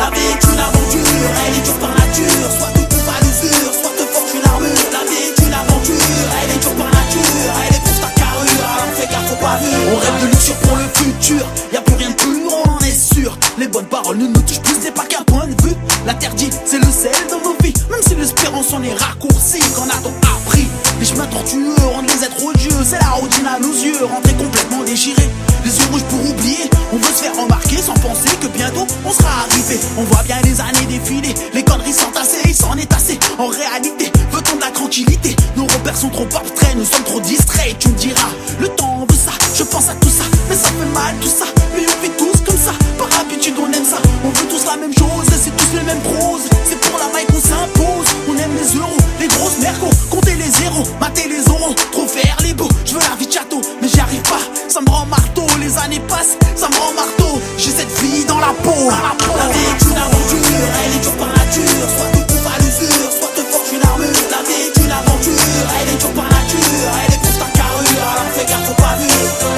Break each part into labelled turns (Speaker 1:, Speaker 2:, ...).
Speaker 1: La vie est une aventure, elle est dure par nature. Soit tu coupes à l'usure, soit te forge une armure. La vie est une aventure, elle est dure par nature. Elle est pour ta carrure, alors fais gaffe au pavé. On rêve de luxure pour le futur, y'a plus rien de plus lourd, on en est sûr. Les bonnes paroles ne nous touchent plus, c'est pas qu'un point de vue. L'interdit, c'est le sel dans nos vies. Même si l'espérance en est raccourcie, qu'en a-t-on appris? Les chemins tortueux rendent les êtres odieux. C'est la routine à nos yeux, rentrés complètement déchirés. Les yeux rouges pour oublier, on veut se faire remarquer sans penser que bientôt on sera arrivé. On voit bien les années défiler, les conneries s'entasser, il s'en est assez. En réalité, veut-on de la tranquillité? Nos repères sont trop abstraits, nous sommes trop distraits. Tu me diras, le temps veut ça, je pense à tout ça. Mais ça fait mal tout ça, mais on fait tous comme ça. Par habitude on aime ça, on veut tous la même chose. Et c'est tous les mêmes proses, c'est pour la maille qu'on s'impose. On aime les euros, les grosses mercos, compter les zéros, mater les euros, trop faire les beaux. Je veux la vie de château, mais j'y arrive pas, ça me rend marteau. Les années passent, ça me rend marteau. J'ai cette vie dans la peau. La vie est une aventure, elle est dure par nature. Soit tu coupes à l'usure, soit te forge une armure. La vie est une aventure, elle est dure par nature. Elle est pour ta carrure, alors fais gaffe au pavé.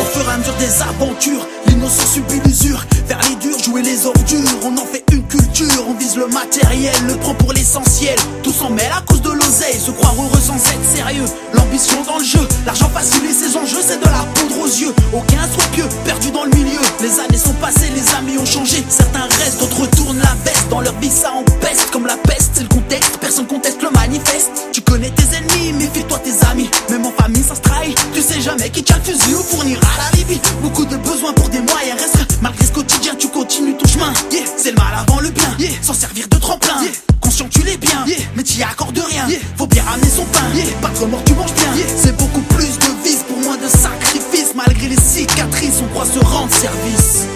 Speaker 1: Au fur et à mesure des aventures, l'innocent subit l'usure. Vers les durs, jouer les ordures. On en fait une culture, on vise le matériel, le prend pour l'essentiel. Tout s'en mêle à cause de l'oseille, se croire heureux sans être sérieux. L'ambition dans le jeu, l'argent facile et ses enjeux, c'est de la poudre aux yeux. Aucun soit pieux, perdu dans le milieu. Les années sont passées, les amis ont changé. Certains restent, d'autres tournent la veste. Dans leur vie ça empeste comme la peste, c'est le contexte, personne conteste le manifeste. Tu connais tes ennemis, méfie-toi tes amis. Même en famille ça se trahit, tu sais jamais qui tient le fusil ou fournira la Libye. Beaucoup de besoins pour des moyens restreints. Malgré ce quotidien, tu continues ton chemin. Yeah, c'est le mal avant le bien, yeah, s'en servir de tremplin. Yeah, conscient tu l'es bien, yeah, mais t'y accordes rien. Yeah, faut bien ramener son pain, yeah, pas trop mort tu manges bien. Yeah, c'est beaucoup plus de vices pour moins de sacrifices. Malgré les cicatrices, on croit se rendre service.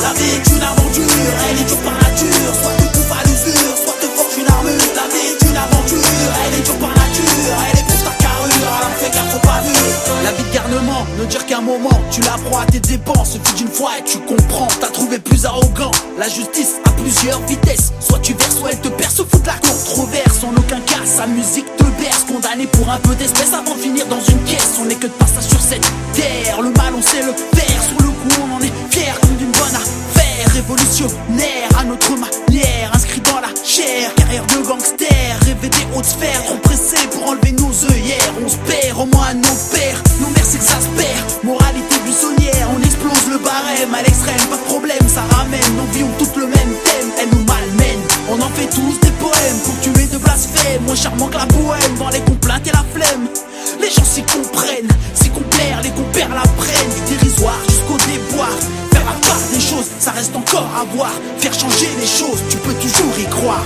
Speaker 1: La vie est une aventure, elle est dure par nature. Soit tu coupes à l'usure, soit te forge une armure. La vie est une aventure, elle est dure par nature. Elle est pour ta carrure, alors fais gaffe au pavé. La vie de garnement ne dure qu'un moment. Tu la prends à tes dépenses, suffit d'une fois et tu comprends. T'as trouvé plus arrogant, la justice a plusieurs vitesses. Soit tu verses, soit elle te perce, fout de la controverse. En aucun cas, sa musique te berce. Condamné pour un peu d'espèce avant de finir dans une caisse. On n'est que de passage sur cette terre. Le mal on sait le faire, sur le coup on en est fier comme d'une bonne affaire. Révolutionnaire à notre manière, inscrit dans la chair. Carrière de gangster, rêver des hautes sphères. Trop pressé pour enlever nos œillères. On se perd, au moins nos pères. Nos mères s'exaspèrent, moralité buissonnière. On explose le barème à l'extrême, pas de problème, ça ramène. Nos vies ont toutes le même thème, elles nous malmènent. On en fait tous des poèmes pour tuer de blasphème. Moins charmant que la bohème, dans les complaintes et la flemme. Les gens s'y comprennent, s'y complaire, les compères la prennent. Du dérisoire jusqu'au déboire. Faire la part des choses, ça reste encore à voir. Faire changer les choses, tu peux toujours y croire.